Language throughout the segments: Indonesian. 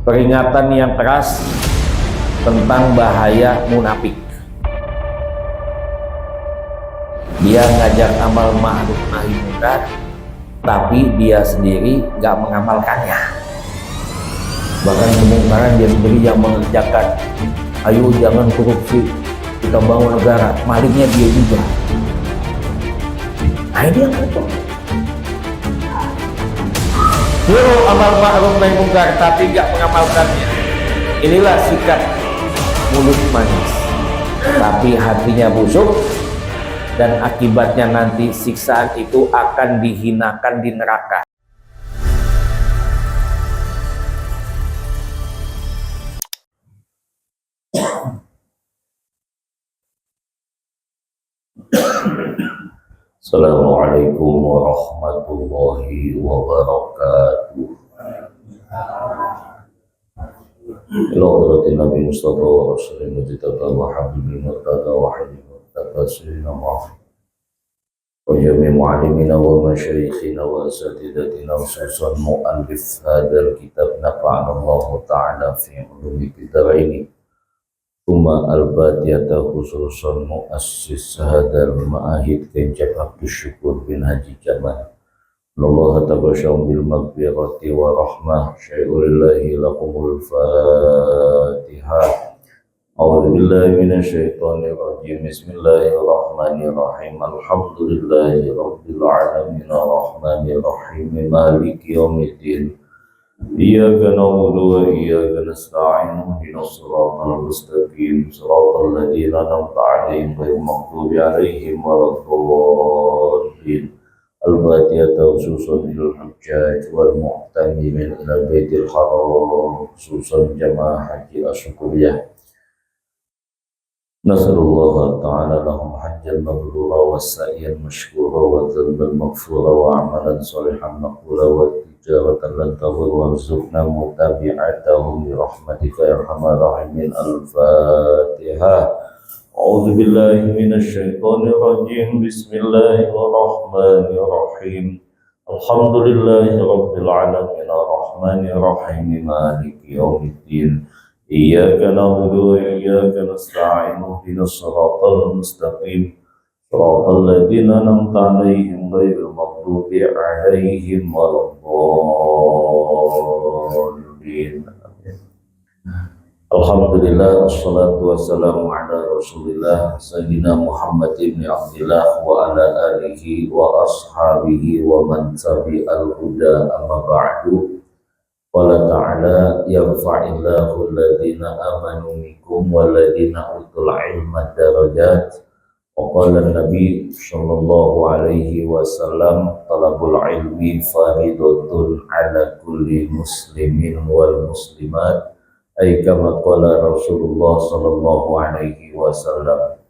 peringatan yang keras tentang bahaya munafik. Dia ngajak amal ma'ruf nahi munkar, tapi dia sendiri gak mengamalkannya. Bahkan kemungkaran dia sendiri yang mengerjakan. Ayo jangan korupsi, kita bangun negara, maliknya dia juga. Nah ini yang betul. Suruh amal ma'ruf nahi munkar tapi gak mengamalkannya. Inilah sikap mulut manis tapi hatinya busuk, dan akibatnya nanti siksaan itu akan dihinakan di neraka. Assalamualaikum warahmatullahi wabarakatuh. Ila hadratin Nabi Mustafa wa Rasulullah Mujtaba wa Habibul Murtada wa Habibul Murtada Sayyidina Muhammad wa jami' mu'allimina wa masyayikhina wa asatidatina khususan mu'allif hadal kitab nafa'ana Allah ta'ala fi ulumi kitab ini. Thumma al-Fatihata khususan muassis hadal ma'ahid Kenjab Abdus Syukur bin Haji Jamal. Allah tabasyam bil maghfirati wa rahmah. Syai'ulillahi lakumul Fatihah. A'udzu billahi minasyaitonir rajim. Bismillahirrahmanirrahim. Alhamdulillahi rabbil alamin arrahmanir rahim maliki yaumiddin. Iyyaka na'budu wa iyyaka nasta'in. Ihdinas siratal mustaqim. Siratal ladzina an'amta 'alaihim ghairil maghdubi 'alaihim waladdallin. Al-Fatihah khususan lil hujjaj wal mu'tamirin ila baitil haram khususan jamaah haji asykuriyah. Nasallallahu ta'ala lahum hajjan mabrura wa sa'yan mashkura wa dhanban maghfura wa amalan salihan maqbula wa tijaratan lan tabur warzuqna mutabi'atahum bi rahmatika ya arhamar rahimin. Al-Fatihah. A'udzu billahi minasyaitonir rajim. Bismillahirrahmanirrahim. Alhamdulillahi rabbil alamin arrahmanir rahim maliki yaumiddin. Iyyaka na'budu wa iyyaka nasta'in. Ihdinas siratal mustaqim. Siratal ladzina an'amta 'alaihim ghairil maghdubi 'alaihim waladdallin. Alhamdulillah, wassalatu wassalamu ala rasulillah Sayyidina Muhammad ibn Abdillah wa ala alihi wa ashabihi wa man tabi'al huda amma ba'du. Qala ta'ala yarfa'illahu alladhina amanu minkum walladhina utul ilma darajat. Wa qala Nabi sallallahu alaihi wasallam talabul ilmi faridatun ala kulli muslimin wal muslimat. Kama qala Rasulullah sallallahu alaihi wasallam.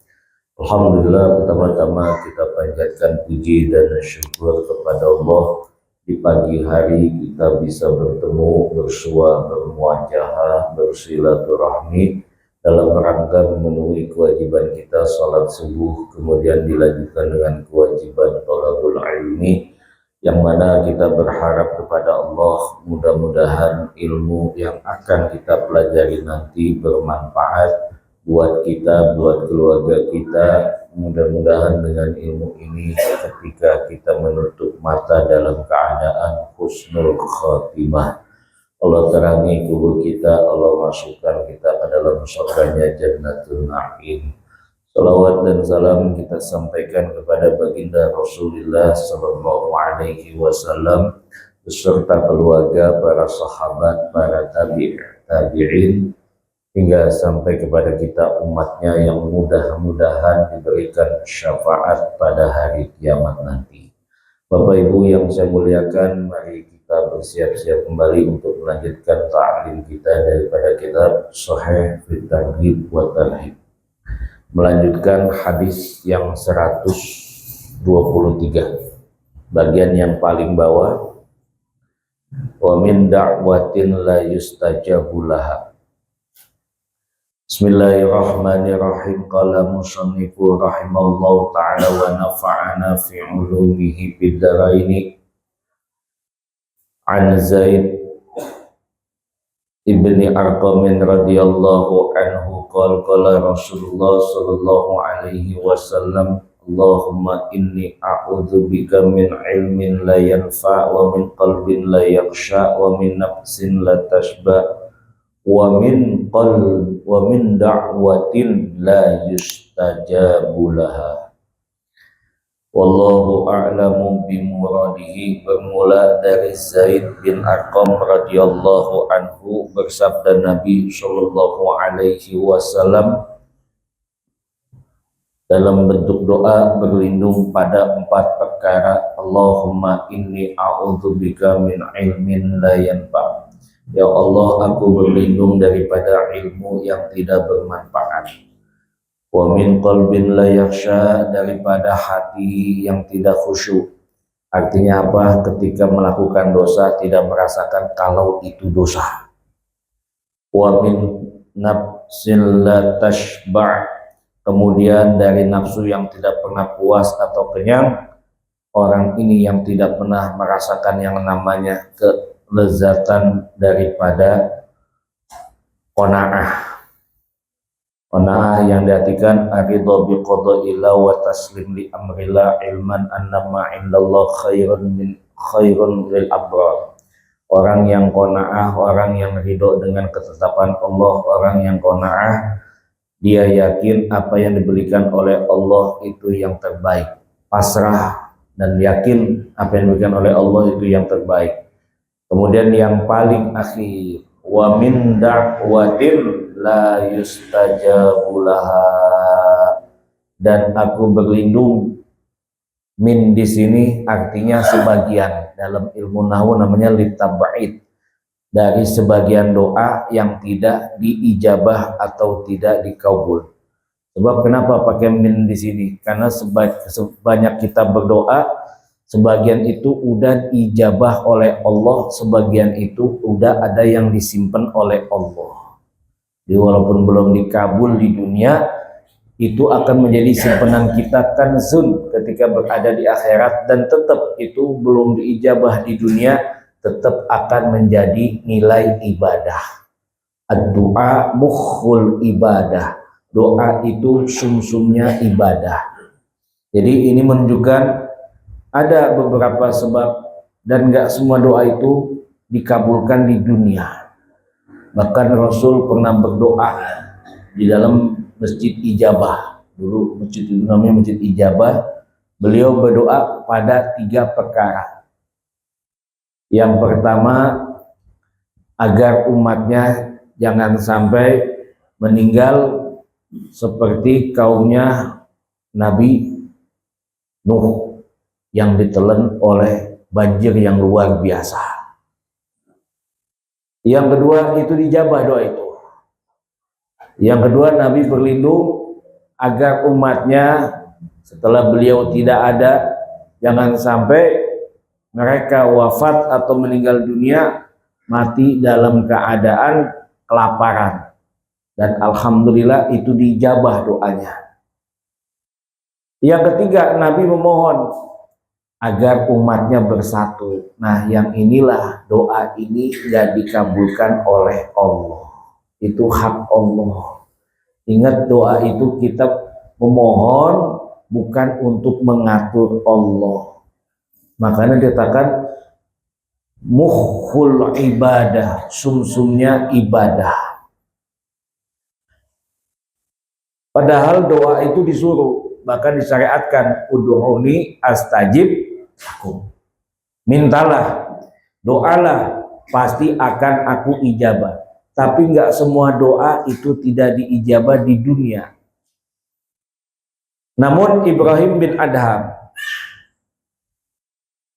Alhamdulillah, pertama-tama kita panjatkan puji dan syukur kepada Allah. Di pagi hari kita bisa bertemu, bersua, bermuajahah, bersilaturahmi dalam rangka memenuhi kewajiban kita salat subuh, kemudian dilanjutkan dengan kewajiban thalabul ilmi, yang mana kita berharap kepada Allah mudah-mudahan ilmu yang akan kita pelajari nanti bermanfaat buat kita, buat keluarga kita. Mudah-mudahan dengan ilmu ini ketika kita menutup mata dalam keadaan husnul khatimah, Allah terangi kubur kita, Allah masukkan kita ke dalam surganya Jannatul Na'im. Salawat dan salam kita sampaikan kepada baginda Rasulullah sallallahu alaihi wasallam beserta keluarga, para sahabat, para tabi'in hingga sampai kepada kita umatnya yang mudah-mudahan diberikan syafaat pada hari kiamat nanti. Bapak Ibu yang saya muliakan, mari kita bersiap-siap kembali untuk melanjutkan ta'lim kita daripada kitab Shahih fit Targhib wa Tarhib. Melanjutkan hadis yang 123, bagian yang paling bawah. Wa min da'watin la yustajabu laha. Bismillahirrahmanirrahim. Qala musannifu rahimallahu ta'ala wa nafa'ana fi ulumihi bid daraini. An Zaid ibni Arqam radhiyallahu anhu qala Rasulullah sallallahu alaihi wasallam Allahumma inni a'udzubika min ilmin la yanfa wa min qalbin la yakhsha wa min nafsin la tashba wa min da'watin la yustajabu laha. Wallahu a'lamu bimuradihi. Bermula dari Zaid bin Arqam radhiyallahu anhu, bersabda Nabi sallallahu alaihi wasallam dalam bentuk doa berlindung pada 4 perkara. Allahumma inni a'udzubika min ilmin la yanfa. Ya Allah, aku berlindung daripada ilmu yang tidak bermanfaat. Wa min qalbin la yakhsha, daripada hati yang tidak khusyuk. Artinya apa? Ketika melakukan dosa tidak merasakan kalau itu dosa. Wa min nafsin la tashba', kemudian dari nafsu yang tidak pernah puas atau kenyang. Orang ini yang tidak pernah merasakan yang namanya kelezatan daripada qanaah. Qanaah yang diartikan aridha bi qada'illah wa taslim li amrillah ilman annama indallah khairun lil abrar. Orang yang qanaah, orang yang ridho dengan ketetapan Allah, orang yang qanaah, dia yakin apa yang diberikan oleh Allah itu yang terbaik. Pasrah dan yakin apa yang diberikan oleh Allah itu yang terbaik. Kemudian yang paling akhir, wa min da'watin la yustajabu laha, dan aku berlindung. Min di sini artinya sebagian, dalam ilmu nahwu namanya litab'id, dari sebagian doa yang tidak diijabah atau tidak dikabul. Sebab kenapa pakai min di sini? Karena sebanyak kita berdoa, sebagian itu udah diijabah oleh Allah, sebagian itu udah ada yang disimpan oleh Allah. Jadi walaupun belum dikabul di dunia, itu akan menjadi simpanan kita kanzun ketika berada di akhirat, dan tetap itu belum diijabah di dunia, tetap akan menjadi nilai ibadah. Ad-du'a mukhul ibadah. Doa itu sumsumnya ibadah. Jadi ini menunjukkan ada beberapa sebab, dan enggak semua doa itu dikabulkan di dunia. Bahkan Rasul pernah berdoa di dalam masjid ijabah. Dulu masjid itu namanya masjid ijabah. Beliau berdoa pada 3 perkara. Yang pertama, agar umatnya jangan sampai meninggal seperti kaumnya Nabi Nuh yang ditelan oleh banjir yang luar biasa. Yang kedua, itu dijabah doa itu. Yang kedua, Nabi berlindung agar umatnya setelah beliau tidak ada, jangan sampai mereka wafat atau meninggal dunia mati dalam keadaan kelaparan. Dan alhamdulillah itu dijabah doanya. Yang ketiga, Nabi memohon agar umatnya bersatu. Nah, yang inilah doa ini tidak dikabulkan oleh Allah. Itu hak Allah. Ingat, doa itu kita memohon bukan untuk mengatur Allah. Makanya dikatakan mukhul ibadah, sumsumnya ibadah. Padahal doa itu disuruh, bahkan disyariatkan, ud'uni astajib lakum. Mintalah, doalah, pasti akan aku ijabah. Tapi enggak semua doa itu tidak diijabah di dunia. Namun Ibrahim bin Adham,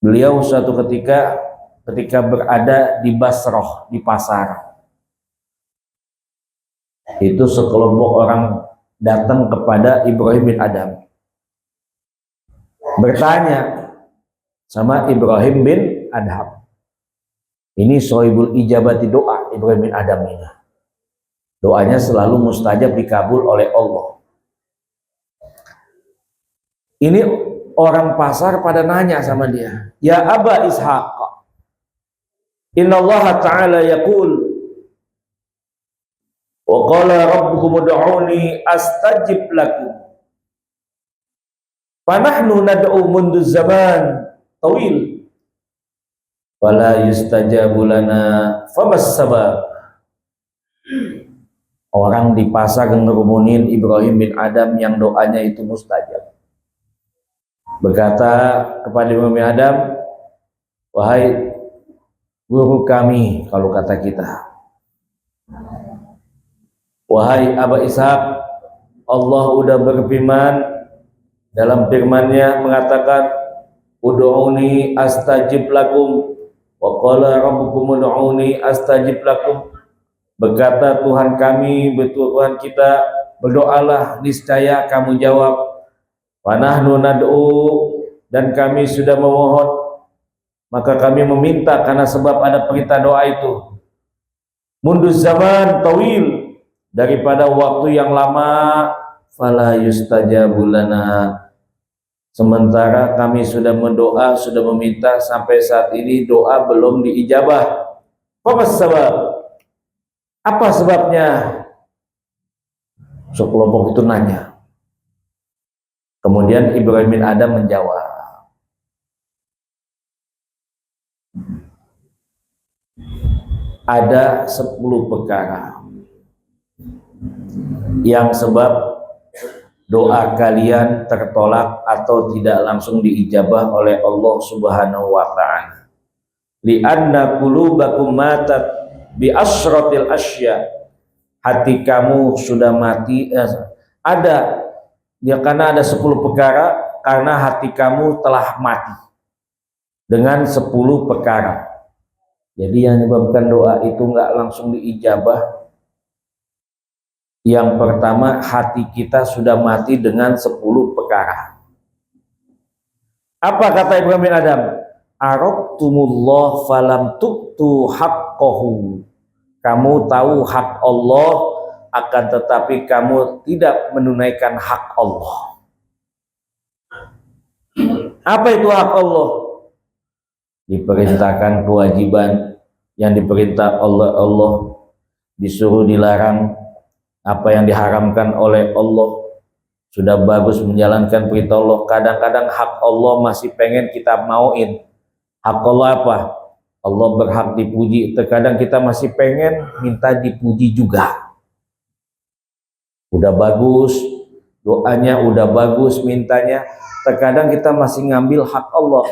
beliau suatu ketika berada di Basrah, di pasar, itu sekelompok orang datang kepada Ibrahim bin Adham, bertanya sama Ibrahim bin Adham. Ini sohibul ijabati doa Ibrahim bin Adham ini. Doanya selalu mustajab, dikabul oleh Allah. Ini orang pasar pada nanya sama dia, ya Aba Ishaq, innallaha ta'ala yaqul, qala rabbukum ud'uni astajib lakum. Fanahnu nad'u mundu zaman tawil wala yustajabu lana famas sabab. Orang di pasar ngerumunin Ibrahim bin Adam yang doanya itu mustajab. Berkata kepada Ibrahim bin Adam, wahai guru kami, kalau kata kita, wahai Aba Ishaq, Allah udah berfirman dalam firman-Nya mengatakan, ud'uni astajib lakum wa qala rabbukum ud'uni astajib lakum. Berkata Tuhan kami, betul Tuhan kita, berdoalah niscaya kamu jawab. Wanahnu nad'u, dan kami sudah memohon, maka kami meminta karena sebab ada perintah doa itu. Munduz zaman tawil, daripada waktu yang lama, fala yustajabu lana. Sementara kami sudah mendoa, sudah meminta, sampai saat ini doa belum diijabah. Apa sebab? Apa sebabnya? Sekelompok itu nanya. Kemudian Ibrahim bin Adam menjawab. Ada 10 perkara yang sebab doa kalian tertolak atau tidak langsung diijabah oleh Allah Subhanahu wa ta'ala. Li'anna qulubakum matat bi asratil asya. Hati kamu sudah mati, ada ya, karena ada 10 perkara, karena hati kamu telah mati dengan 10 perkara. Jadi yang menyebabkan doa itu nggak langsung diijabah, yang pertama, hati kita sudah mati dengan 10 perkara. Apa kata Ibrahim bin Adam? Arabtumullah falam tu'tu haqqahu. Kamu tahu hak Allah, akan tetapi kamu tidak menunaikan hak Allah. Apa itu hak Allah? Diperintahkan kewajiban yang diperintah oleh Allah, disuruh dilarang apa yang diharamkan oleh Allah. Sudah bagus menjalankan perintah Allah, kadang-kadang hak Allah masih pengen kita mauin. Hak Allah apa? Allah berhak dipuji, terkadang kita masih pengen minta dipuji juga. Udah bagus doanya, udah bagus mintanya, terkadang kita masih ngambil hak Allah.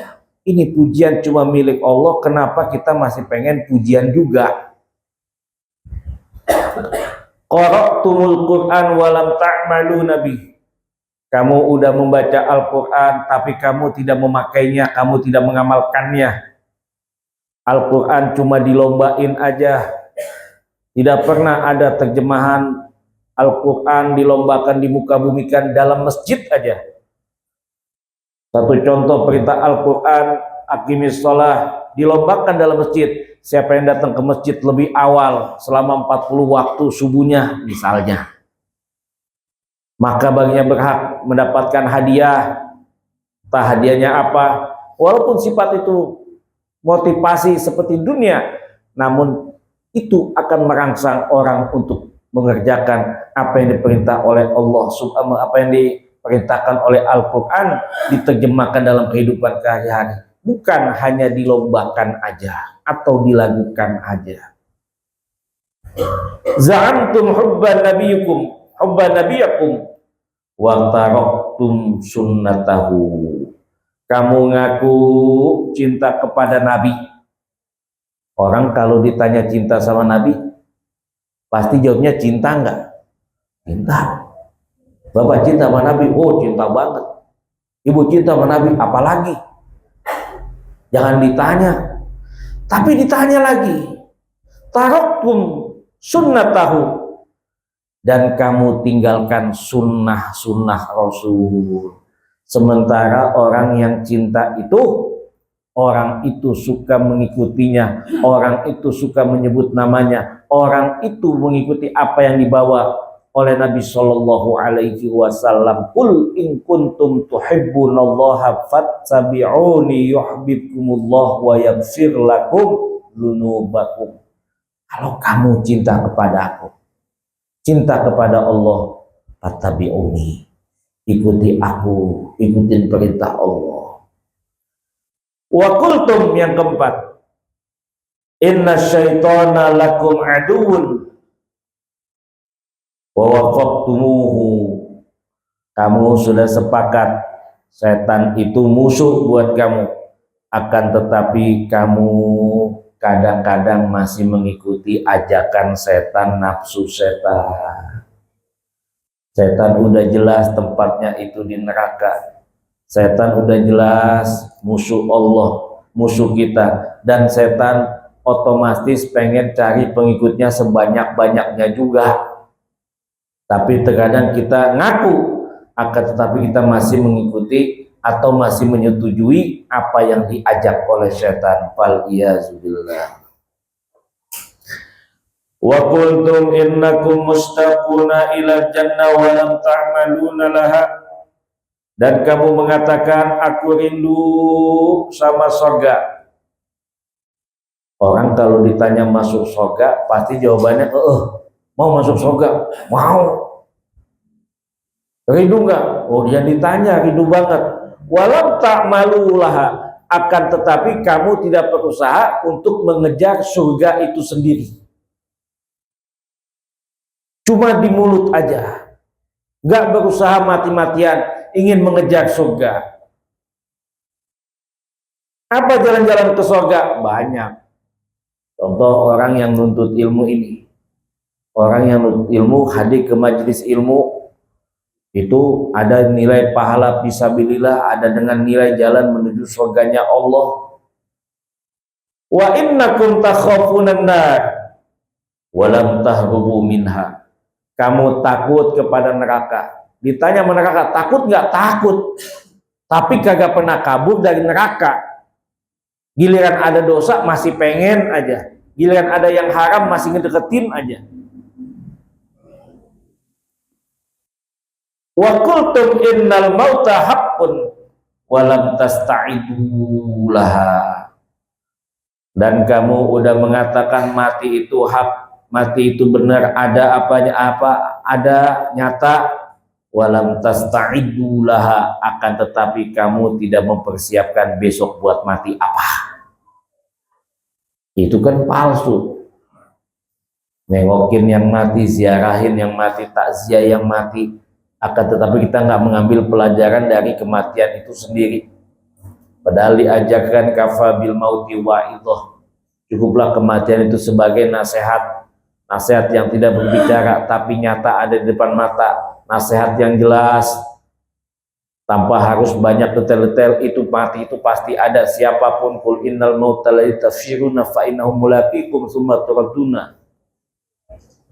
Ini pujian cuma milik Allah, kenapa kita masih pengen pujian juga? Qara'tumul Qur'an walam ta'malu nabi. Kamu udah membaca Al-Quran tapi kamu tidak memakainya, kamu tidak mengamalkannya. Al-Quran cuma dilombain aja. Tidak pernah ada terjemahan Al-Quran dilombakan, dimuka-bumikan dalam masjid aja. Satu contoh perintah Al-Quran, aqimis shalah, dilombakan dalam masjid. Siapa yang datang ke masjid lebih awal selama 40 waktu subuhnya misalnya, maka baginya berhak mendapatkan hadiah. Entah hadiahnya apa, walaupun sifat itu motivasi seperti dunia, namun itu akan merangsang orang untuk mengerjakan apa yang diperintah oleh Allah Subhanahu, apa yang diperintahkan oleh Al-Quran, diterjemahkan dalam kehidupan sehari-hari, bukan hanya dilombakan aja atau dilakukan aja. Za'amtum hubban nabiyakum wa taraktum sunnatahu. Kamu ngaku cinta kepada Nabi. Orang kalau ditanya cinta sama Nabi, pasti jawabnya cinta enggak? Cinta. Bapak cinta sama Nabi? Oh, cinta banget. Ibu cinta sama Nabi? Apalagi? Jangan ditanya. Tapi ditanya lagi. Taraktum sunnatahu. Dan kamu tinggalkan sunnah-sunnah Rasul. Sementara orang yang cinta itu, orang itu suka mengikutinya, orang itu suka menyebut namanya, orang itu mengikuti apa yang dibawa oleh Nabi Shallallahu Alaihi Wasallam. Qul in kuntum tuhibbunallaha fattabi'uni yuhibbukumullah wa yaghfir lakum dzunubakum. Kalau kamu cinta kepada aku, cinta kepada Allah, fattabi'uni, ikuti aku, ikutin perintah Allah. Wa qultum, yang keempat, inna syaitana lakum aduun wa wafaqtumuhu, kamu sudah sepakat setan itu musuh buat kamu, akan tetapi kamu kadang-kadang masih mengikuti ajakan setan, nafsu setan. Setan udah jelas tempatnya itu di neraka. Setan udah jelas musuh Allah, musuh kita, dan setan otomatis pengen cari pengikutnya sebanyak-banyaknya juga. Tapi terkadang kita ngaku, akan tetapi kita masih mengikuti atau masih menyetujui apa yang diajak oleh setan. Fal iyazubillah. Wa kuntum innakum mustaquna ila jannah wa lam ta'maluna laha, dan kamu mengatakan aku rindu sama surga. Orang kalau ditanya masuk surga pasti jawabannya mau masuk surga, mau. Rindu enggak? Oh, dia ditanya rindu banget. Walam ta'malu laha, akan tetapi kamu tidak berusaha untuk mengejar surga itu sendiri. Cuma di mulut aja, nggak berusaha mati-matian ingin mengejar surga. Apa jalan-jalan ke surga? Banyak. Contoh orang yang nuntut ilmu ini, orang yang nuntut ilmu hadir ke majelis ilmu, itu ada nilai pahala fisabilillah, ada dengan nilai jalan menuju surganya Allah. Wa innakum takhafunan nar wa lam tahrubu minha, kamu takut kepada neraka. Ditanya neraka, takut nggak? Takut, tapi kagak pernah kabur dari neraka. Giliran ada dosa masih pengen aja, giliran ada yang haram masih ngedeketin aja. Wa qultum innal mauta haqqun wa lam tasta'idu laha, dan kamu udah mengatakan mati itu hak, mati itu benar, ada apanya, ada nyata. Walam tasta'idu laha, akan tetapi kamu tidak mempersiapkan besok buat mati apa. Itu kan palsu. Nengokin yang mati, ziarahin yang mati, takziah yang mati, akan tetapi kita nggak mengambil pelajaran dari kematian itu sendiri. Padahal diajarkan kafa bil mauti wa'idhah, cukuplah kematian itu sebagai nasihat. Nasihat yang tidak berbicara tapi nyata ada di depan mata, nasihat yang jelas tanpa harus banyak detail-detail. Itu mati itu pasti ada, siapapun. Qul innal mauta la tafsiruna fa innahu mulaqikum tsumma turadduna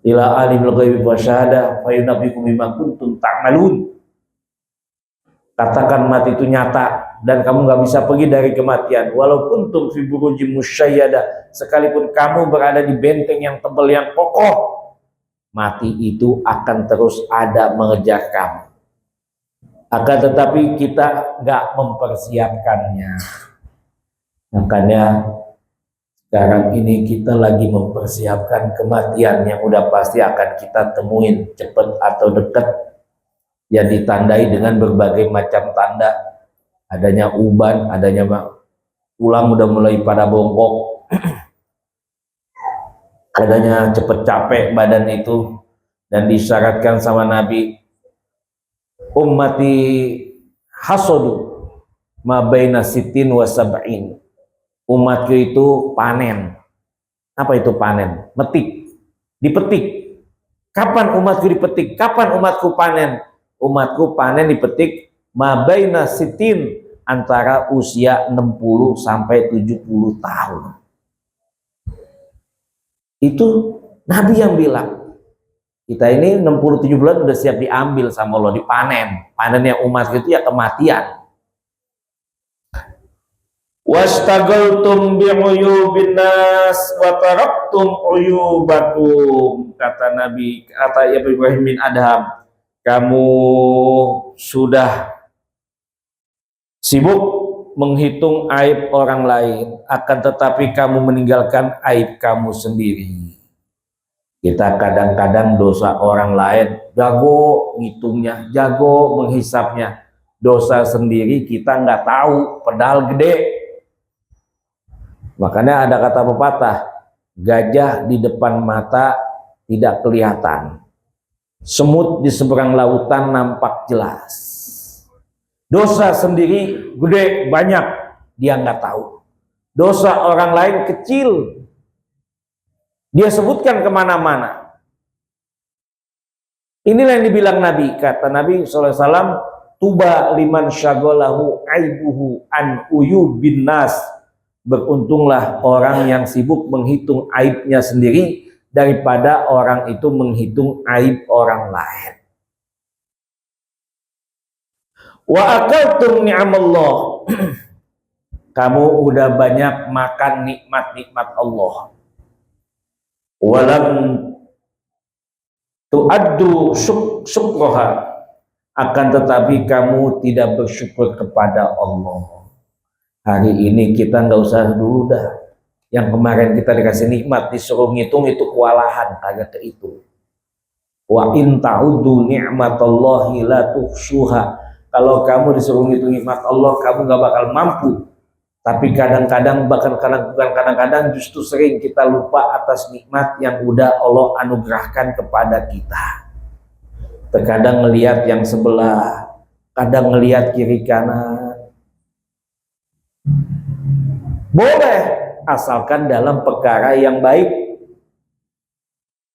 ila alimul ghaibi wasyahada fa yunabbiukum bima kuntum ta'malun. Katakan mati itu nyata dan kamu nggak bisa pergi dari kematian. Walaupun kuntum fi burujim musyayyada, sekalipun kamu berada di benteng yang tebal yang kokoh, mati itu akan terus ada mengejar kamu. Akan tetapi kita nggak mempersiapkannya. Makanya sekarang ini kita lagi mempersiapkan kematian yang udah pasti akan kita temuin cepat atau dekat, yang ditandai dengan berbagai macam tanda. Adanya uban, adanya tulang udah mulai pada bongkok, adanya cepet capek badan itu, dan disyaratkan sama Nabi, ummati hasodu ma baina sitin wa sab'in, umatku itu panen. Apa itu panen? Metik, dipetik. Kapan umatku dipetik? Kapan umatku panen? Umatku panen dipetik mabaina sitin, antara usia 60 sampai 70 tahun. Itu Nabi yang bilang. Kita ini 67 bulan udah siap diambil sama Allah, dipanen. Panennya umat itu ya kematian. Wastaghaltum bi'uyubin nas wa taraktum uyubakum, kata Nabi, kata Ibrahim bin Adham, kamu sudah sibuk menghitung aib orang lain, akan tetapi kamu meninggalkan aib kamu sendiri. Kita kadang-kadang dosa orang lain jago ngitungnya, jago menghisapnya. Dosa sendiri kita nggak tahu, padahal gede. Makanya ada kata pepatah, gajah di depan mata tidak kelihatan, semut di seberang lautan nampak jelas. Dosa sendiri gede, banyak, dia nggak tahu. Dosa orang lain kecil, dia sebutkan kemana-mana. Inilah yang dibilang Nabi. Kata Nabi SAW, tuba liman syagolahu aibuhu an uyubin nas. Beruntunglah orang yang sibuk menghitung aibnya sendiri daripada orang itu menghitung aib orang lain. Wa akaltum ni'amallah. Kamu udah banyak makan nikmat-nikmat Allah. Walam tu'addu syukroha. Akan tetapi kamu tidak bersyukur kepada Allah. Hari ini kita nggak usah dulu dah. Yang kemarin kita dikasih nikmat disuruh ngitung itu kewalahan, kagak kehitung. Wa in ta'uddu ni'matallahi la tuhsuha. Kalau kamu disuruh ngitung nikmat Allah, kamu nggak bakal mampu. Tapi kadang-kadang, bahkan kadang-kadang justru sering kita lupa atas nikmat yang udah Allah anugerahkan kepada kita. Terkadang ngelihat yang sebelah, kadang ngelihat kiri kanan. Boleh, asalkan dalam perkara yang baik.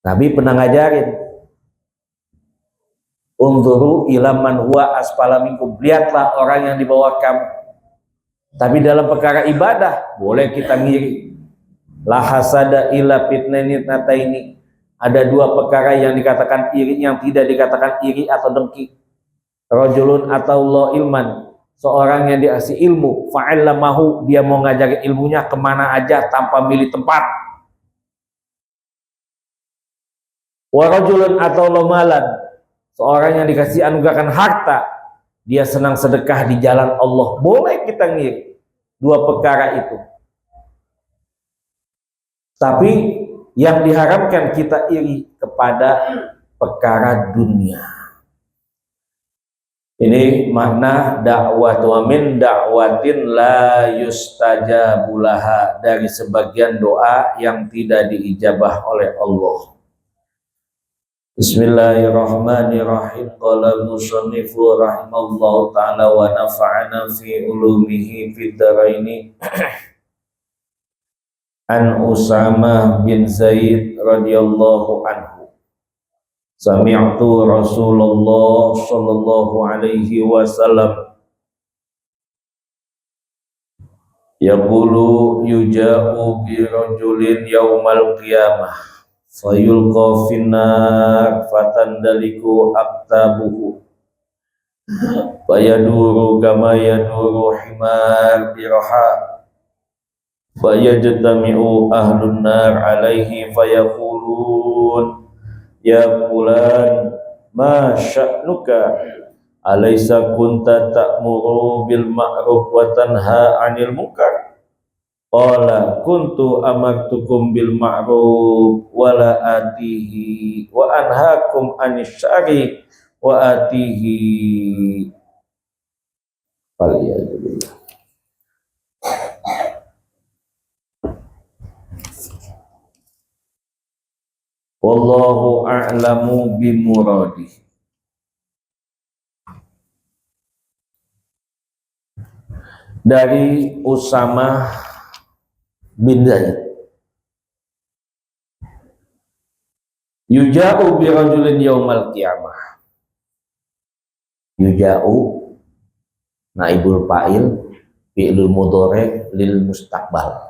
Nabi pernah ngajarin, unzuru ila man huwa asfala minkum. Lihatlah orang yang di bawah kamu. Tapi dalam perkara ibadah, boleh kita ngiri. La hasada ila fitnaini nataini. Ada dua perkara yang dikatakan iri, yang tidak dikatakan iri atau dengki. Rajulun atau lo ilman. Seorang yang dikasih ilmu, fa'allamahu, dia mau ngajarin ilmunya kemana aja tanpa milih tempat. Wa rajulun atau lo malan. Seorang yang dikasih anugerahkan harta, dia senang sedekah di jalan Allah. Boleh kita ngiri dua perkara itu. Tapi yang diharamkan kita iri kepada perkara dunia. Ini makna dakwah wa min da'watin la yustajabulaha, dari sebagian doa yang tidak diijabah oleh Allah. Bismillahirrahmanirrahim. Qala musannifu rahimallahu ta'ala wa nafa'ana fi ulumihi fid dharaini. An Usamah bin Zaid radhiyallahu anhu. Sami'tu Rasulullah sallallahu alaihi wasallam yaqulu yuja'u bi rajulin yaumal qiyamah fayulqa finnar fatandaliku aktabuhu fayaduru kama yaduru himar biraha fayajtami'u ahlun nar alaihi fayaqulun ya fulan ma sya'nuka alaysa kunta ta'muru bil ma'ruf wa tanha 'anil munkar qala kuntu amartukum bil ma'ruf wa la atihi wa anhaakum 'anis syarri wa atihi. Alhamdulillah. Wallahu a'lamu bimuradi. Dari Usamah bin Zaid, yuja'u bi rajulin yaumal qiyamah. Yuja'u naibul fa'il fi'lul mudhari lil mustaqbal.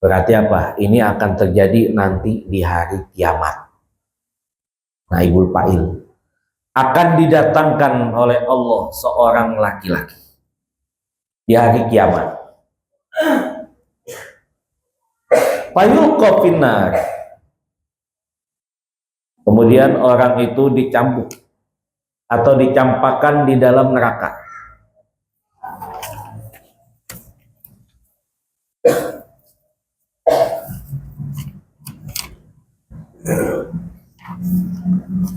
Berarti apa? Ini akan terjadi nanti di hari kiamat. Naibul fa'il. Akan didatangkan oleh Allah seorang laki-laki di hari kiamat. Fayulqa finnar. Kemudian orang itu dicambuk atau dicampakkan di dalam neraka.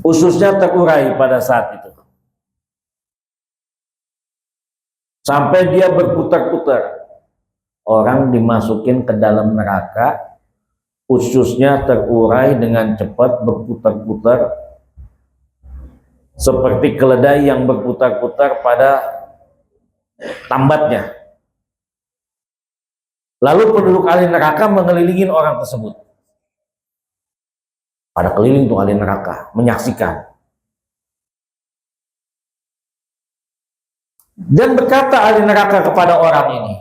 Ususnya terurai pada saat itu. Sampai dia berputar-putar. Orang dimasukin ke dalam neraka, ususnya terurai dengan cepat berputar-putar seperti keledai yang berputar-putar pada tambatnya. Lalu penduduk ahli neraka mengelilingi orang tersebut. Pada keliling tuh ahli neraka menyaksikan. Dan berkata ahli neraka kepada orang ini,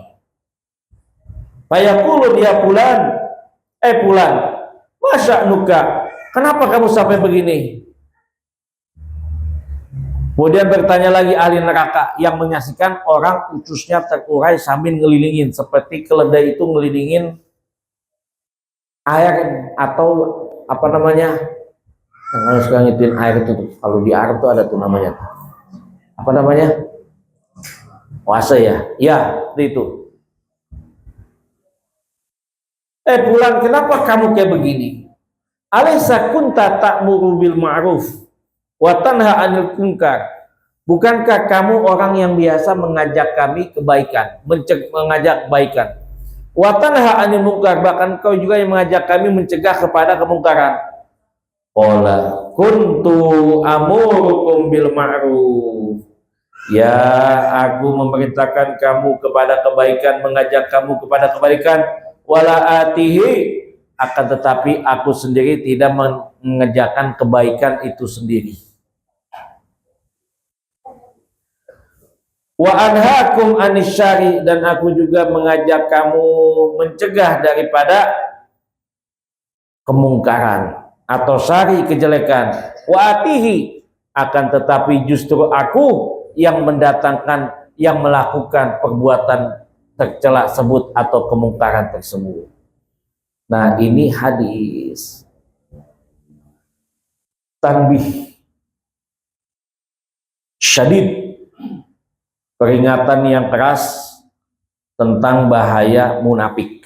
fayaqulu ya fulan, fulan, masya'nuka, kenapa kamu sampai begini? Kemudian bertanya lagi ahli neraka yang menyaksikan orang ususnya terurai sambil ngelilingin seperti keledai itu ngelilingin air atau apa namanya, yang suka ngitin air itu tuh. Kalau di Arab tuh ada tuh namanya, apa namanya, oase ya, ya itu. Pulang, kenapa kamu kayak begini? Alaysa kunta ta'muru bil ma'ruf wa tanha 'anil munkar. Bukankah kamu orang yang biasa mengajak kami kebaikan, mengajak kebaikan? Wa tanha 'anil munkar, bahkan kau juga yang mengajak kami mencegah kepada kemungkaran. Qala kuntu amurukum bil ma'ruf. Ya, aku memerintahkan kamu kepada kebaikan, mengajak kamu kepada kebaikan. Wala atihi, akan tetapi aku sendiri tidak mengerjakan kebaikan itu sendiri. Wa anhaakum anisyari, dan aku juga mengajak kamu mencegah daripada kemungkaran atau syari kejelekan. Wa atihi, akan tetapi justru aku yang mendatangkan, yang melakukan perbuatan tercela sebut atau kemungkaran tersebut. Nah, ini hadis tanbih syadid, peringatan yang keras tentang bahaya munafik.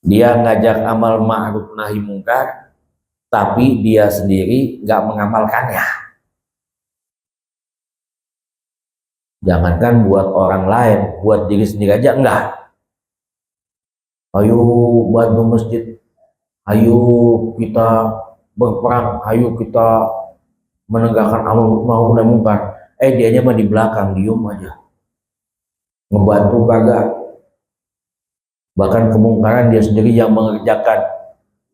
Dia ngajak amal ma'ruf nahi mungkar, tapi dia sendiri nggak mengamalkannya. Jangankan buat orang lain, buat diri sendiri aja enggak. Ayo bantu masjid, ayo kita berperang, ayo kita menegakkan amal ma'ruf nahi mungkar. Dianya mah di belakang, diem aja, ngebantu kagak. Bahkan kemungkaran dia sendiri yang mengerjakan.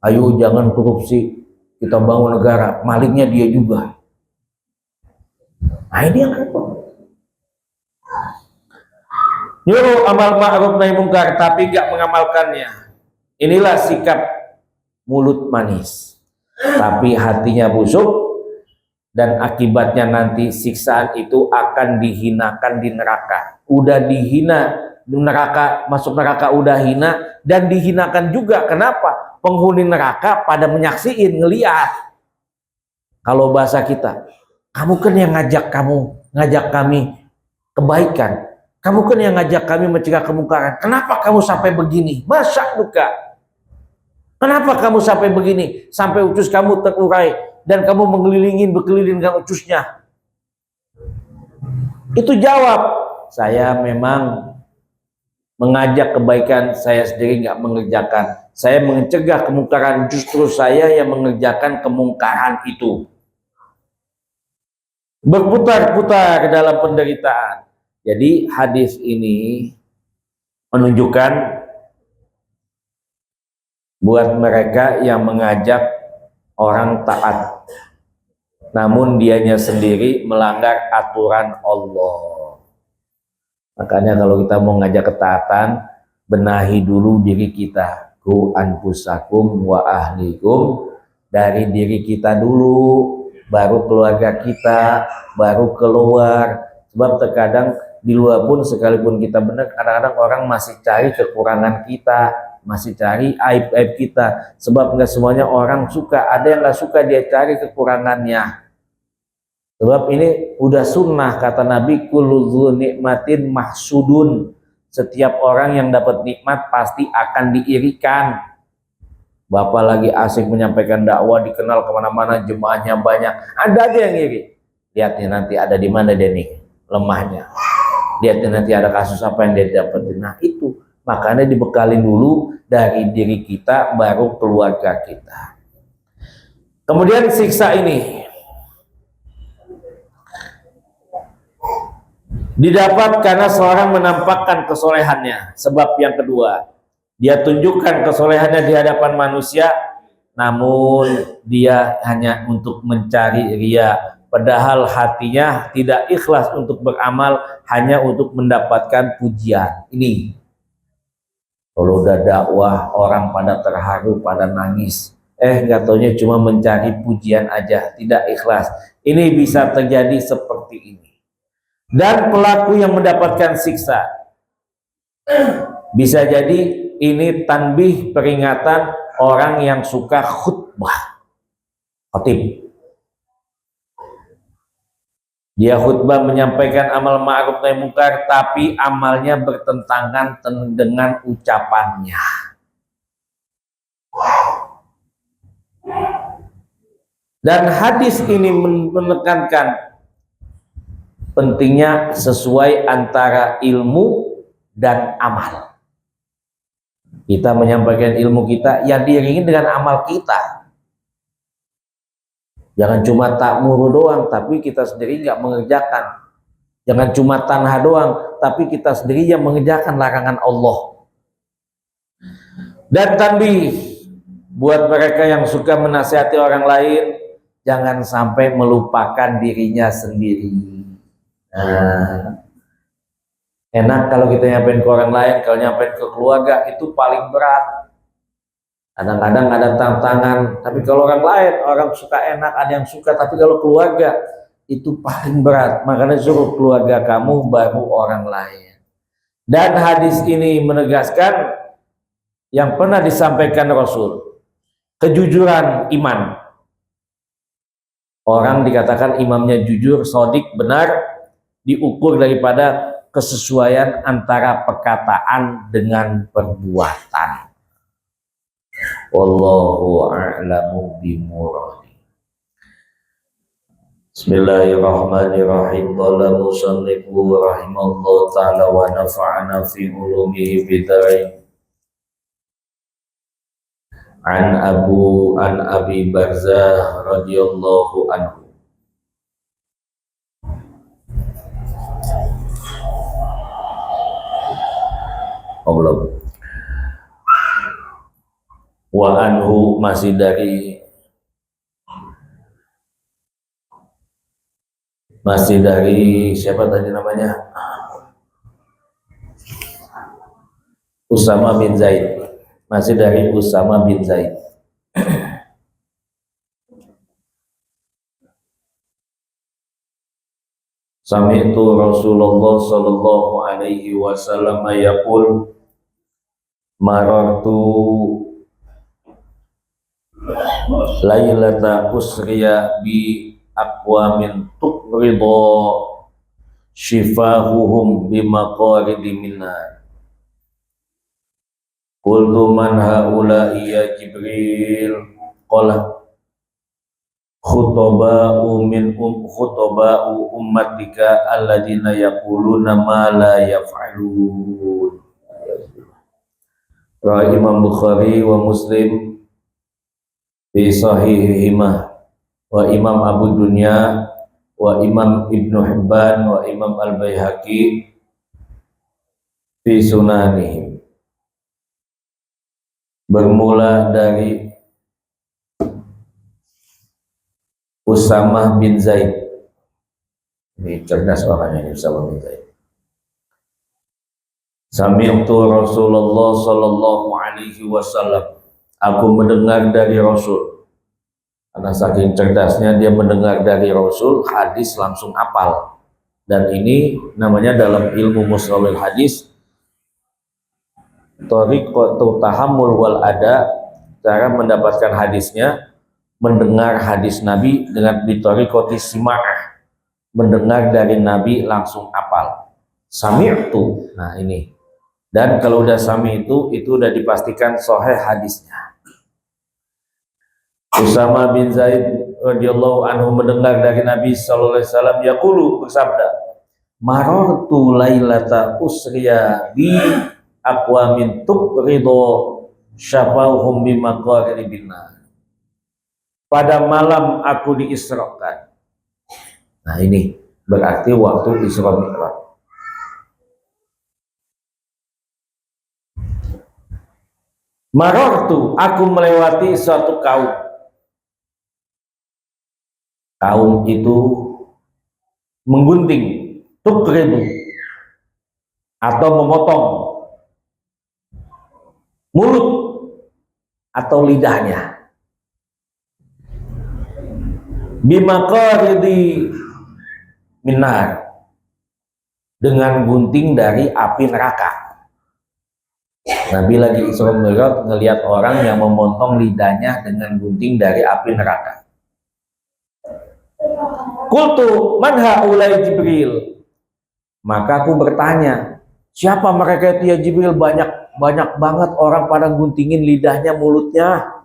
Ayo jangan korupsi, kita bangun negara, maliknya dia juga. Nah, ini yang repot. Nyuruh amal ma'ruf nahi mungkar tapi gak mengamalkannya. Inilah sikap mulut manis tapi hatinya busuk, dan akibatnya nanti siksaan itu akan dihinakan di neraka. Udah dihina di neraka, masuk neraka udah hina, dan dihinakan juga. Kenapa? Penghuni neraka pada menyaksiin, ngeliat. Kalau bahasa kita, kamu kan yang ngajak kami kebaikan. Kamu kan yang ngajak kami mencegah kemungkaran. Kenapa kamu sampai begini? Masya'nuka. Kenapa kamu sampai begini? Sampai usus kamu terurai dan kamu berkeliling dengan ususnya. Itu jawab, saya memang mengajak kebaikan, saya sendiri nggak mengerjakan. Saya mencegah kemungkaran, justru saya yang mengerjakan kemungkaran itu. Berputar-putar dalam penderitaan. Jadi hadis ini menunjukkan buat mereka yang mengajak orang taat, namun dianya sendiri melanggar aturan Allah. Makanya kalau kita mau ngajak ketaatan, benahi dulu diri kita. Ku anfusakum wa ahlikum, dari diri kita dulu, baru keluarga kita, baru keluar. Sebab terkadang di luar pun sekalipun kita benar, kadang-kadang orang masih cari kekurangan kita, masih cari aib-aib kita. Sebab nggak semuanya orang suka, ada yang nggak suka dia cari kekurangannya. Sebab ini udah sunnah, kata Nabi, kullu dzu nikmatin mahsudun. Setiap orang yang dapat nikmat pasti akan diirikan. Bapak lagi asik menyampaikan dakwah, dikenal kemana-mana, jemaahnya banyak, ada aja yang iri. Lihat nih nanti ada di mana dia nih lemahnya. Lihat nih nanti ada kasus apa yang dia dapetin. Nah itu, makanya dibekali dulu dari diri kita, baru keluarga kita. Kemudian siksa ini didapat karena seorang menampakkan kesolehannya. Sebab yang kedua, dia tunjukkan kesolehannya di hadapan manusia, namun dia hanya untuk mencari ria, padahal hatinya tidak ikhlas untuk beramal, hanya untuk mendapatkan pujian. Ini kalau udah dakwah orang pada terharu, pada nangis, nggak taunya cuma mencari pujian aja, tidak ikhlas. Ini bisa terjadi seperti ini. Dan pelaku yang mendapatkan siksa bisa jadi ini tanbih, peringatan orang yang suka khutbah, khatib. Dia khutbah menyampaikan amal ma'ruf nahi munkar, tapi amalnya bertentangan dengan ucapannya. Dan hadis ini menekankan pentingnya sesuai antara ilmu dan amal. Kita menyampaikan ilmu kita yang diiringi dengan amal kita. Jangan cuma takmuru doang, tapi kita sendiri nggak mengerjakan. Jangan cuma tanha doang, tapi kita sendiri yang mengerjakan larangan Allah. Dan tanbih buat mereka yang suka menasihati orang lain, jangan sampai melupakan dirinya sendiri. Nah, enak kalau kita nyampein ke orang lain, kalau nyampein ke keluarga itu paling berat. Kadang-kadang ada tantangan, tapi kalau orang lain, orang suka enak, ada yang suka, tapi kalau keluarga itu paling berat. Makanya suruh keluarga kamu baru orang lain. Dan hadis ini menegaskan yang pernah disampaikan Rasul, kejujuran iman. Orang dikatakan imamnya jujur, sodik, benar, diukur daripada kesesuaian antara perkataan dengan perbuatan. Wallahu a'lamu bimuradi. Bismillahirrahmanirrahim. Qala musannifu rahimallahu ta'ala wa nafa'ana fi ulumihi bid'ain. An Abi Barzah radhiyallahu anhu. Allah. Wa anhu masih dari siapa tadi namanya? Usama bin Zaid. Masih dari Usama bin Zaid. Sami'tu Rasulullah sallallahu alaihi wasallam yaqul marartu lailata usriya bi aqwamin tuqridu shifahuhum bimaqaridi minnar. Qultu man haula'i ya Jibril? Qala khutaba'u ummatika alladina yaquluna ma la yaf'alun. Rawi Imam Bukhari wa Muslim fi sahihihima, wa Imam Abu Dunya wa Imam Ibnu Hibban wa Imam Al-Baihaqi fi sunanihim. Bermula dari Usamah bin Zaid. Ini cerdas orangnya ini, Usamah bin Zaid. Sami'tu Rasulullah sallallahu alaihi wasallam. Aku mendengar dari Rasul. Karena saking cerdasnya dia mendengar dari Rasul, hadis langsung hafal. Dan ini namanya dalam ilmu mustalahul hadis thariqatu tahammul wal ada, cara mendapatkan hadisnya, mendengar hadis Nabi dengan bitoriqati sima'ah, mendengar dari Nabi langsung hafal. Sami'tu. Nah ini. Dan kalau udah sami itu udah dipastikan sahih hadisnya. Usama bin Zaid radhiyallahu anhu mendengar dari Nabi sallallahu alaihi wasallam yaqulu bersabda, marartu lailata usriya bi aqwamin tuqridu syafahum bimaqaribina. Pada malam aku diisrakan. Nah ini berarti waktu Isra Mi'raj. Marartu, aku melewati suatu kaum. Kaum itu menggunting, tuqridu, atau memotong mulut atau lidahnya. Bimaqaridi minar, dengan gunting dari api neraka. Nabi lagi Isra Mi'raj ngelihat orang yang memotong lidahnya dengan gunting dari api neraka. Qultu man haulai Jibril, maka aku bertanya, siapa mereka itu ya Jibril? Banyak banget orang pada guntingin lidahnya, mulutnya.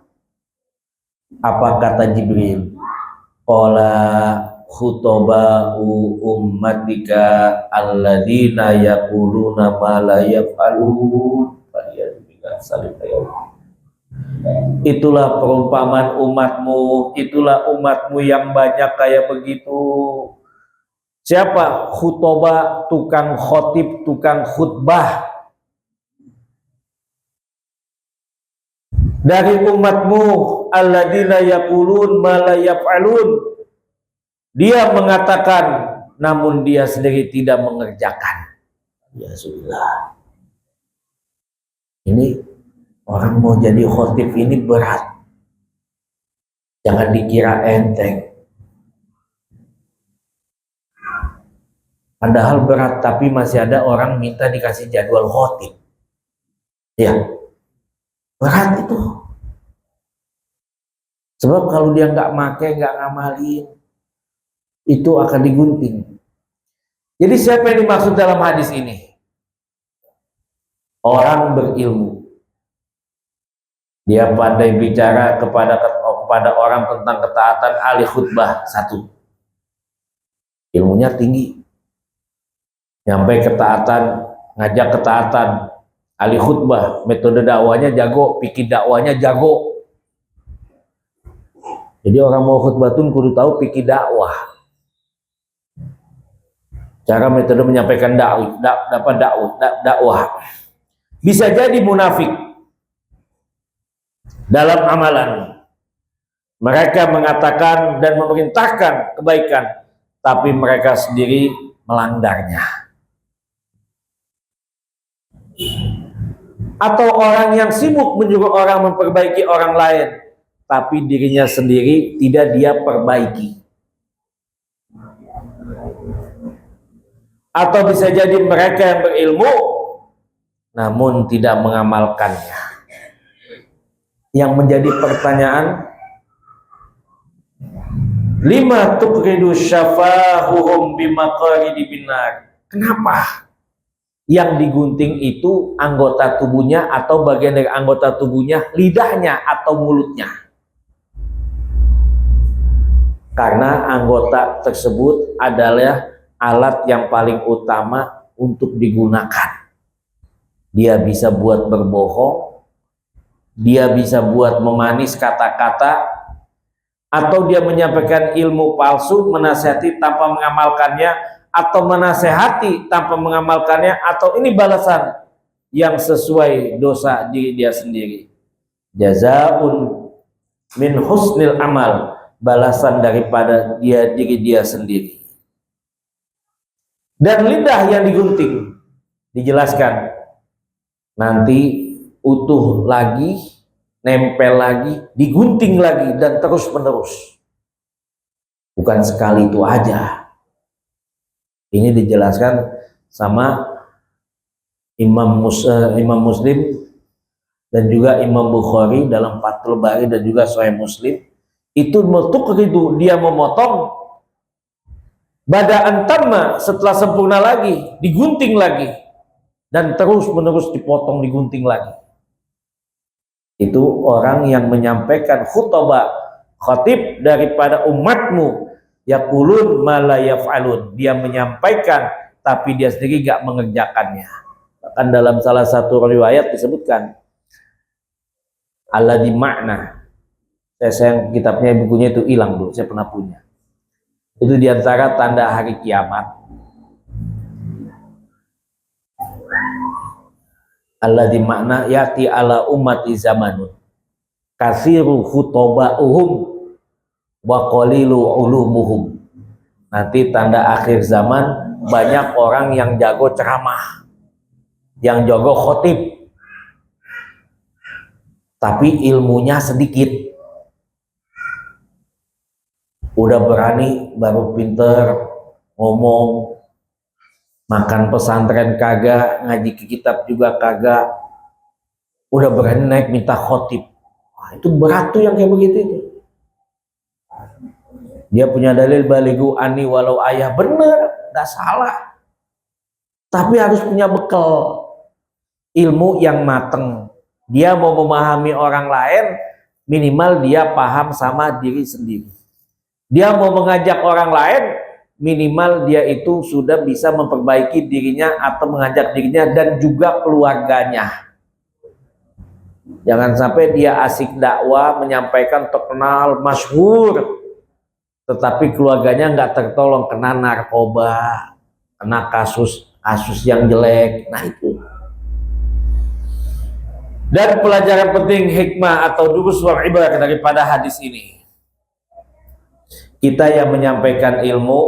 Apa kata Jibril? Qala khutoba'u ummatika alladzina yaquluna ma la yaf'alun. Itulah perumpamaan umatmu, itulah umatmu yang banyak kayak begitu. Siapa? Khutoba, tukang khotib, tukang khutbah. Dari umatmu, alladzina yaqulun ma la yaf'alun. Dia mengatakan namun dia sendiri tidak mengerjakan. Ya sudah. Ini orang mau jadi khotib ini berat. Jangan dikira enteng. Padahal berat, tapi masih ada orang minta dikasih jadwal khotib. Ya, berat itu. Sebab kalau dia nggak make, nggak ngamalin, itu akan digunting. Jadi siapa yang dimaksud dalam hadis ini? Orang berilmu. Dia pandai bicara kepada orang tentang ketaatan, ahli khutbah, satu. Ilmunya tinggi. Nyampe ketaatan, ngajak ketaatan, ahli khutbah, metode dakwanya jago, pikir dakwanya jago. Jadi orang mau khutbah tuh kudu tahu pikir dakwah. Cara metode menyampaikan dakwah. Bisa jadi munafik dalam amalan. Mereka mengatakan dan memerintahkan kebaikan, tapi mereka sendiri melanggarnya. Atau orang yang sibuk menyuruh orang memperbaiki orang lain, tapi dirinya sendiri tidak dia perbaiki. Atau bisa jadi mereka yang berilmu namun tidak mengamalkannya. Yang menjadi pertanyaan, lima tuqridu syafahuhum bimaqaridi binar. Kenapa yang digunting itu anggota tubuhnya atau bagian dari anggota tubuhnya, lidahnya atau mulutnya? Karena anggota tersebut adalah alat yang paling utama untuk digunakan. Dia bisa buat berbohong, dia bisa buat memanis kata-kata, atau dia menyampaikan ilmu palsu, menasihati tanpa mengamalkannya, atau menasehati tanpa mengamalkannya, atau ini balasan yang sesuai dosa diri dia sendiri. Jazaun min husnil amal, balasan daripada diri dia sendiri. Dan lidah yang digunting dijelaskan nanti utuh lagi, nempel lagi, digunting lagi, dan terus menerus. Bukan sekali itu aja. Ini dijelaskan sama Imam Muslim dan juga Imam Bukhari dalam Fathul Bari dan juga Sahih Muslim. Itu tuqridu, dia memotong, bada'an tamma, setelah sempurna lagi, digunting lagi, dan terus menerus dipotong, digunting lagi. Itu orang yang menyampaikan khutbah khatib daripada umatmu, yaqulun ma la yaf'alun, dia menyampaikan tapi dia sendiri gak mengerjakannya. Bahkan dalam salah satu riwayat disebutkan alladzi makna, saya sayang kitabnya, bukunya itu hilang dulu, saya pernah punya. Itu diantara tanda hari kiamat. Alladzi makna yati ala ummati zamanun kasiru khutoba'uhum wa qalilu ulumuhum. Nanti tanda akhir zaman, banyak orang yang jago ceramah, yang jago khotib, tapi ilmunya sedikit. Udah berani baru pinter ngomong, makan pesantren kagak, ngaji ke kitab juga kagak, udah berani naik minta khotib. Wah, itu berat tuh yang kayak begitu itu. Dia punya dalil baligu ani walau ayah, bener, gak salah, tapi harus punya bekal ilmu yang mateng. Dia mau memahami orang lain, minimal dia paham sama diri sendiri. Dia mau mengajak orang lain, minimal dia itu sudah bisa memperbaiki dirinya atau mengajak dirinya dan juga keluarganya. Jangan sampai dia asik dakwah, menyampaikan, terkenal, masyhur, tetapi keluarganya nggak tertolong, kena narkoba, kena kasus yang jelek. Nah itu. Dan pelajaran penting hikmah atau durus wal ibrah daripada hadis ini, kita yang menyampaikan ilmu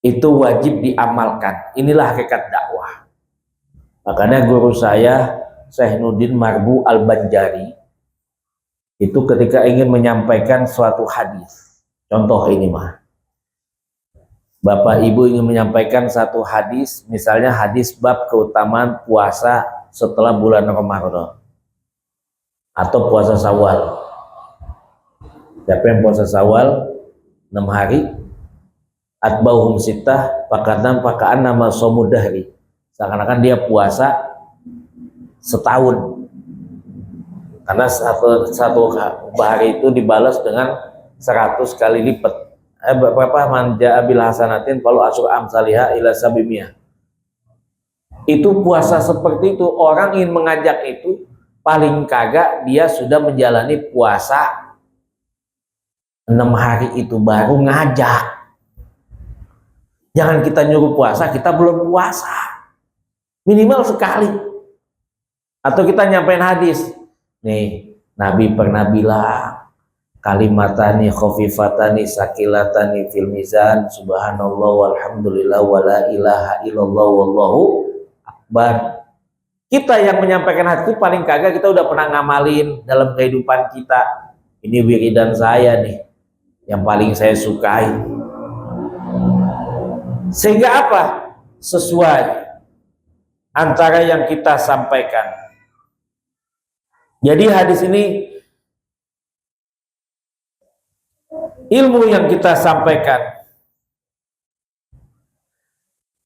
itu wajib diamalkan. Inilah hakikat dakwah. Makanya guru saya Syekh Nudin Marbu Al-Banjari itu ketika ingin menyampaikan suatu hadis, contoh ini mah, Bapak Ibu ingin menyampaikan satu hadis, misalnya hadis bab keutamaan puasa setelah bulan Ramadan atau puasa Syawal. Siapa yang puasa Syawal 6 hari, atbauhum sittah pakaan nama somudahri, seakan-akan dia puasa setahun, karena satu hari itu dibalas dengan 100 kali lipat. Berapa manja abil hasanatin kalau asur amsaliha ila sabimiyah. Itu puasa seperti itu. Orang ingin mengajak itu, paling kagak dia sudah menjalani puasa 6 hari itu baru ngajak. Jangan kita nyuruh puasa, kita belum puasa, minimal sekali. Atau kita nyampein hadis, nih Nabi pernah bilang, kalimatani khofifatani sakilatani fil mizan, subhanallah walhamdulillah wala ilaha illallah wallahu akbar. Kita yang menyampaikan hadis itu paling kagak kita udah pernah ngamalin dalam kehidupan kita. Ini wiridan saya nih, yang paling saya sukai. Sehingga apa? Sesuai antara yang kita sampaikan. Jadi hadis ini, ilmu yang kita sampaikan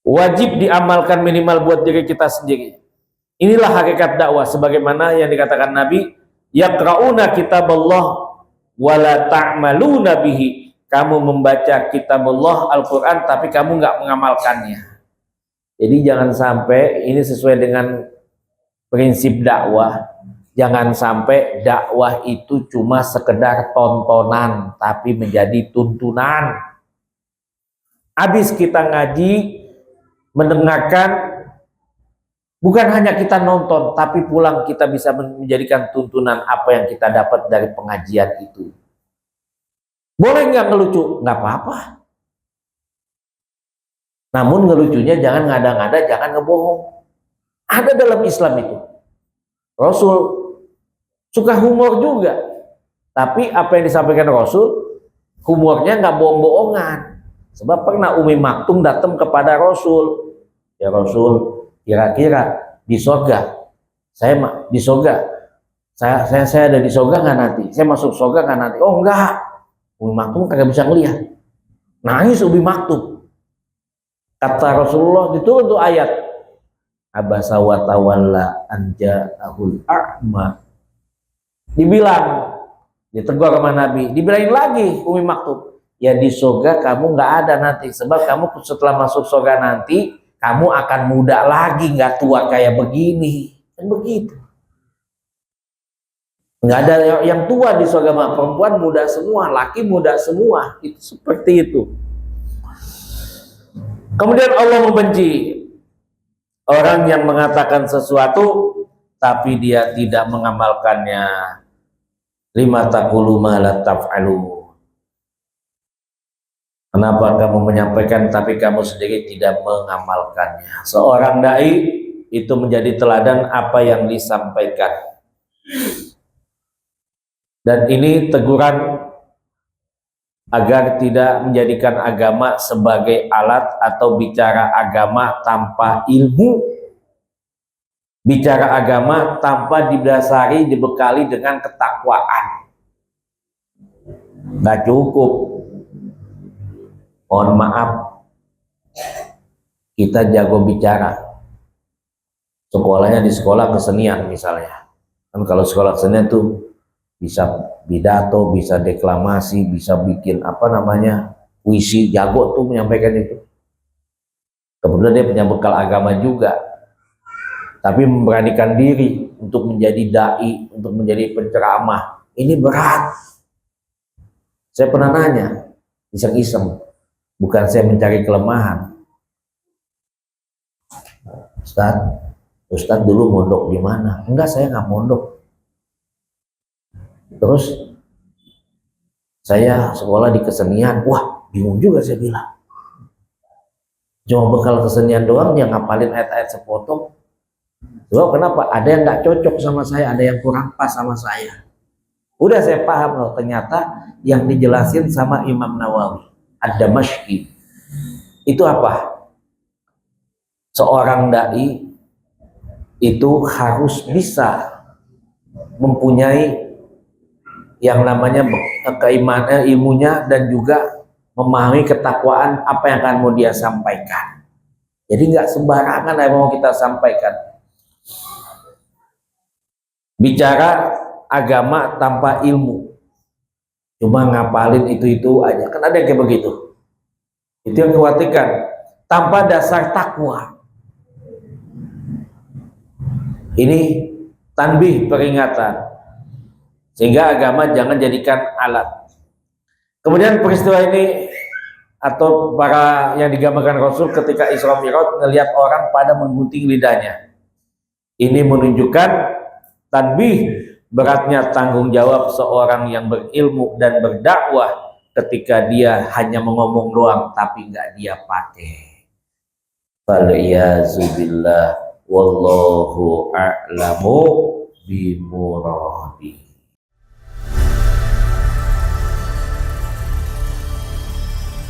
wajib diamalkan minimal buat diri kita sendiri. Inilah hakikat dakwah, sebagaimana yang dikatakan Nabi, yaqra'una kitaballah wala ta'maluna bihi. Kamu membaca kitabullah Al-Quran tapi kamu nggak mengamalkannya. Jadi jangan sampai, ini sesuai dengan prinsip dakwah, jangan sampai dakwah itu cuma sekedar tontonan tapi menjadi tuntunan. Habis kita ngaji, mendengarkan, bukan hanya kita nonton, tapi pulang kita bisa menjadikan tuntunan apa yang kita dapat dari pengajian itu. Boleh nggak ngelucu? Nggak apa-apa. Namun ngelucunya jangan ngada-ngada, jangan ngebohong. Ada dalam Islam itu. Rasul suka humor juga. Tapi apa yang disampaikan Rasul, humornya nggak bohong-bohongan. Sebab pernah Umi Maktum datang kepada Rasul. Ya Rasul, kira-kira di surga, saya di surga, saya ada di surga nggak nanti? Saya masuk surga nggak nanti? Oh enggak. Umi Maktum kagak bisa ngelihat, nangis Umi Maktum. Kata Rasulullah, diturun tuh ayat, abasa wa tawalla an ja'ahul a'ma. Dibilang Ditegur sama Nabi, dibilangin lagi Umi Maktum, ya di surga kamu nggak ada nanti, sebab kamu setelah masuk surga nanti kamu akan muda lagi, nggak tua kayak begini. Kan begitu. Nggak ada yang tua di surga, perempuan muda semua, laki muda semua, itu seperti itu. Kemudian Allah membenci orang yang mengatakan sesuatu tapi dia tidak mengamalkannya. Lima taqulu ma la taf'alu. Kenapa kamu menyampaikan tapi kamu sendiri tidak mengamalkannya? Seorang dai itu menjadi teladan apa yang disampaikan. Dan ini teguran agar tidak menjadikan agama sebagai alat atau bicara agama tanpa ilmu. Bicara agama tanpa didasari, dibekali dengan ketakwaan. Nggak cukup. Mohon maaf, kita jago bicara. Sekolahnya di sekolah kesenian misalnya. Kan kalau sekolah kesenian tuh bisa pidato, bisa deklamasi, bisa bikin puisi, jago tuh menyampaikan itu. Kebetulan dia punya bekal agama juga. Tapi memberanikan diri untuk menjadi dai, untuk menjadi penceramah, ini berat. Saya pernah nanya, iseng-iseng, bukan saya mencari kelemahan. Ustadz dulu mondok di mana? Enggak, saya nggak mondok. Terus saya sekolah di kesenian. Wah, bingung juga saya bilang. Cuma bekal kesenian doang, dia ngapalin ayat-ayat sepotong. Loh, kenapa? Ada yang nggak cocok sama saya, ada yang kurang pas sama saya. Udah saya paham loh, ternyata yang dijelasin sama Imam Nawawi Ad-Damashqi itu apa? Seorang dai itu harus bisa mempunyai yang namanya keimanan, ilmunya, dan juga memahami ketakwaan apa yang akan mau dia sampaikan. Jadi nggak sembarangan yang mau kita sampaikan. Bicara agama tanpa ilmu, cuma ngapalin itu aja, kan ada yang kayak begitu. Itu yang dikhawatirkan, tanpa dasar takwa. Ini tanbih, peringatan, sehingga agama jangan jadikan alat. Kemudian peristiwa ini atau para yang digambarkan Rasul ketika Isra Mi'raj melihat orang pada menggunting lidahnya. Ini menunjukkan tanbih beratnya tanggung jawab seorang yang berilmu dan berdakwah ketika dia hanya mengomong doang tapi nggak dia pakai. Waliyazubillah, wallahu a'lamu bimuradi.